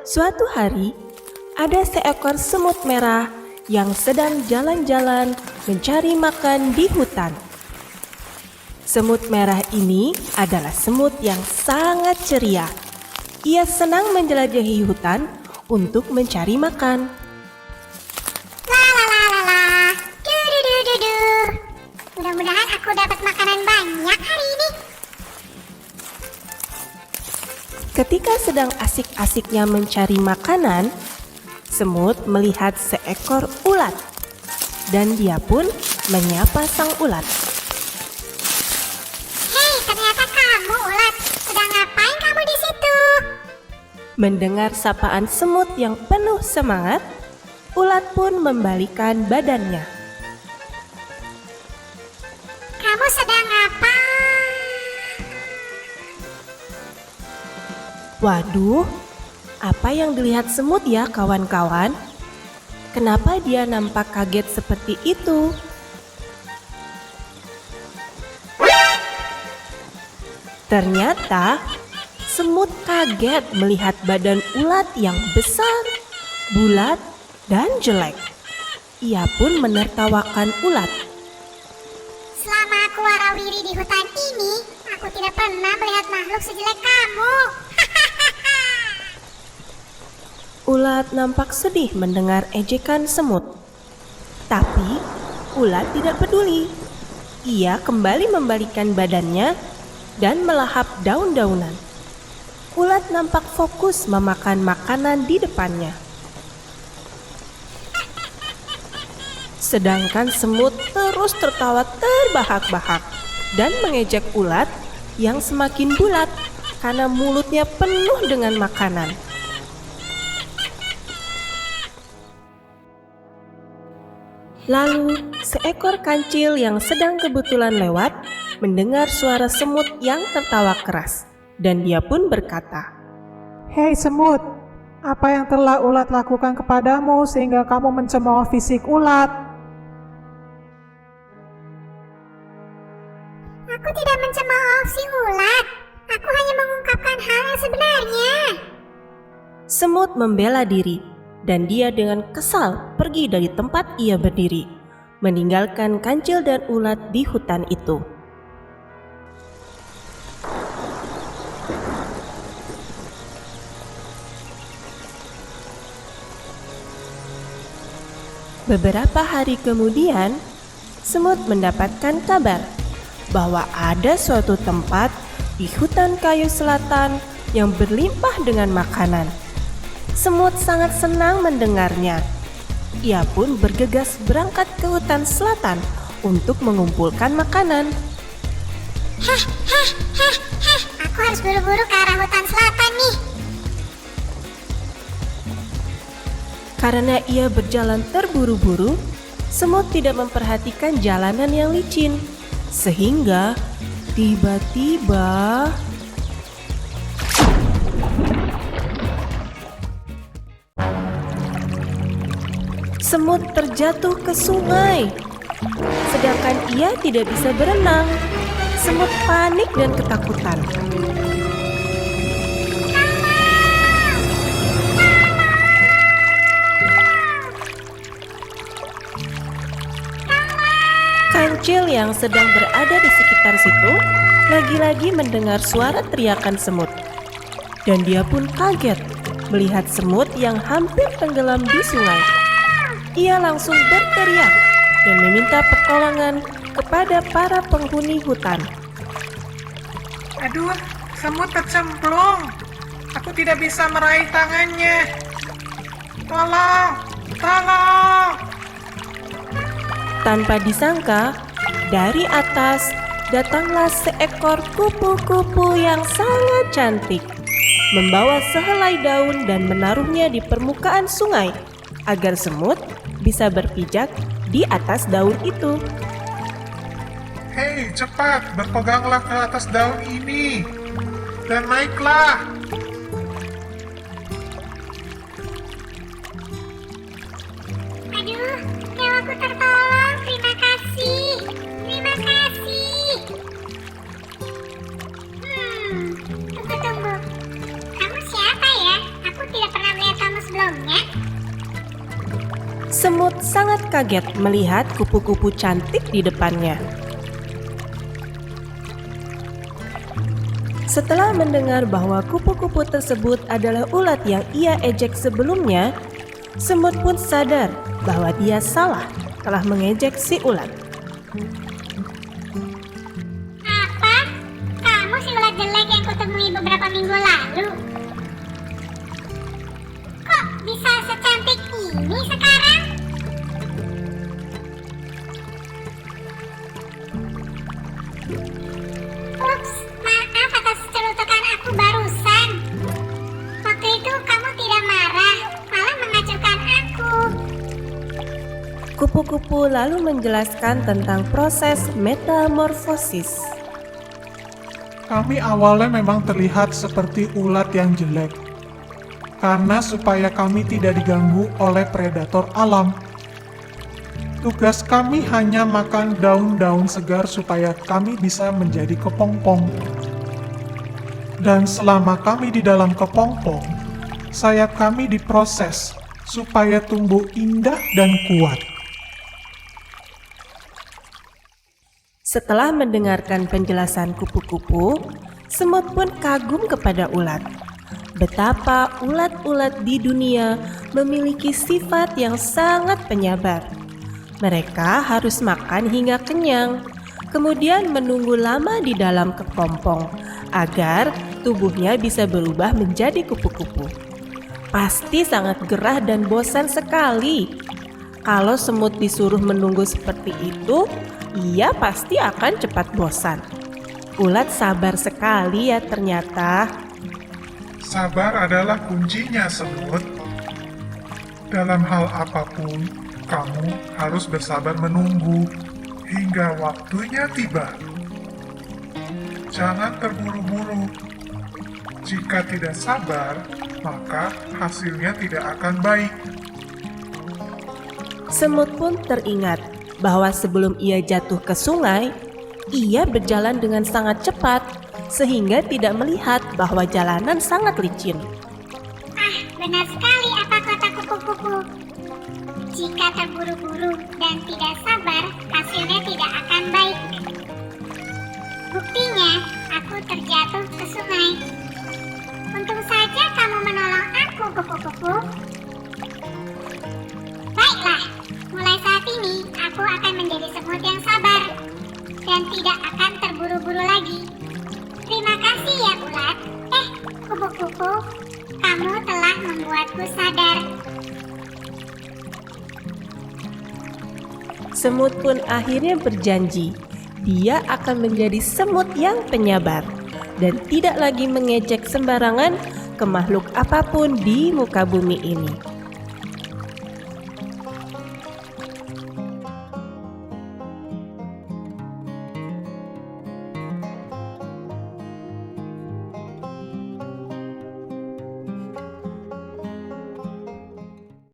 Suatu hari, ada seekor semut merah yang sedang jalan-jalan mencari makan di hutan. Semut merah ini adalah semut yang sangat ceria. Ia senang menjelajahi hutan untuk mencari makan. Mudah-mudahan aku dapat makanan banyak hari ini. Ketika sedang asik-asiknya mencari makanan, semut melihat seekor ulat dan dia pun menyapa sang ulat. Hei, ternyata kamu ulat. Sedang ngapain kamu di situ? Mendengar sapaan semut yang penuh semangat, ulat pun membalikan badannya. Kamu sedang apa? Waduh, apa yang dilihat semut ya kawan-kawan? Kenapa dia nampak kaget seperti itu? Ternyata semut kaget melihat badan ulat yang besar, bulat, dan jelek. Ia pun menertawakan ulat. Selama aku warawiri di hutan ini, aku tidak pernah melihat makhluk sejelek kamu. Ulat nampak sedih mendengar ejekan semut. Tapi ulat tidak peduli. Ia kembali membalikkan badannya dan melahap daun-daunan. Ulat nampak fokus memakan makanan di depannya. Sedangkan semut terus tertawa terbahak-bahak dan mengejek ulat yang semakin bulat karena mulutnya penuh dengan makanan. Lalu, seekor kancil yang sedang kebetulan lewat mendengar suara semut yang tertawa keras, dan dia pun berkata, Hei semut, apa yang telah ulat lakukan kepadamu sehingga kamu mencemooh fisik ulat? Aku tidak mencemooh si ulat. Aku hanya mengungkapkan hal yang sebenarnya. Semut membela diri, dan dia dengan kesal pergi dari tempat ia berdiri, meninggalkan kancil dan ulat di hutan itu. Beberapa hari kemudian, semut mendapatkan kabar bahwa ada suatu tempat di hutan kayu selatan yang berlimpah dengan makanan. Semut sangat senang mendengarnya. Ia pun bergegas berangkat ke hutan selatan untuk mengumpulkan makanan. Aku harus buru-buru ke arah hutan selatan nih. Karena ia berjalan terburu-buru, semut tidak memperhatikan jalanan yang licin. Sehingga tiba-tiba semut terjatuh ke sungai. Sedangkan ia tidak bisa berenang. Semut panik dan ketakutan. Kancil yang sedang berada di sekitar situ lagi-lagi mendengar suara teriakan semut. Dan dia pun kaget melihat semut yang hampir tenggelam di sungai. Ia langsung berteriak dan meminta pertolongan kepada para penghuni hutan. Aduh, semut tercemplung. Aku tidak bisa meraih tangannya. Tolong, tolong. Tanpa disangka, dari atas datanglah seekor kupu-kupu yang sangat cantik, membawa sehelai daun dan menaruhnya di permukaan sungai agar semut bisa berpijak di atas daun itu. Hei, cepat berpeganglah ke atas daun ini dan naiklah. Aduh, nyawaku tertolong. Terima kasih. Terima kasih. Tunggu. Kamu siapa ya? Aku tidak pernah Semut sangat kaget melihat kupu-kupu cantik di depannya. Setelah mendengar bahwa kupu-kupu tersebut adalah ulat yang ia ejek sebelumnya, semut pun sadar bahwa dia salah telah mengejek si ulat. Apa? Kamu si ulat jelek yang kutemui beberapa minggu lalu? Kok bisa secantik ini sekarang? Ups, maaf atas celutukan aku barusan. Waktu itu kamu tidak marah, malah mengacungkan aku. Kupu-kupu lalu menjelaskan tentang proses metamorfosis. Kami awalnya memang terlihat seperti ulat yang jelek. Karena supaya kami tidak diganggu oleh predator alam. Tugas kami hanya makan daun-daun segar supaya kami bisa menjadi kepompong. Dan selama kami di dalam kepompong, sayap kami diproses supaya tumbuh indah dan kuat. Setelah mendengarkan penjelasan kupu-kupu, semut pun kagum kepada ulat. Betapa ulat-ulat di dunia memiliki sifat yang sangat penyabar. Mereka harus makan hingga kenyang, kemudian menunggu lama di dalam kepompong agar tubuhnya bisa berubah menjadi kupu-kupu. Pasti sangat gerah dan bosan sekali. Kalau semut disuruh menunggu seperti itu, ia pasti akan cepat bosan. Ulat sabar sekali ya ternyata. Sabar adalah kuncinya, semut. Dalam hal apapun, kamu harus bersabar menunggu hingga waktunya tiba. Jangan terburu-buru. Jika tidak sabar, maka hasilnya tidak akan baik. Semut pun teringat bahwa sebelum ia jatuh ke sungai, ia berjalan dengan sangat cepat sehingga tidak melihat bahwa jalanan sangat licin. Ah, benar sekali apa kata kupu-kupu. Jika terburu-buru dan tidak sabar, hasilnya tidak akan baik. Buktinya, aku terjatuh ke sungai. Untung saja kamu menolong aku, kupu-kupu. Baiklah, mulai saat ini aku akan menjadi semut yang sabar dan tidak akan terburu-buru lagi. Terima kasih ya ulat. Kupu-kupu, kamu telah membuatku sadar. Semut pun akhirnya berjanji dia akan menjadi semut yang penyabar dan tidak lagi mengejek sembarangan ke makhluk apapun di muka bumi ini.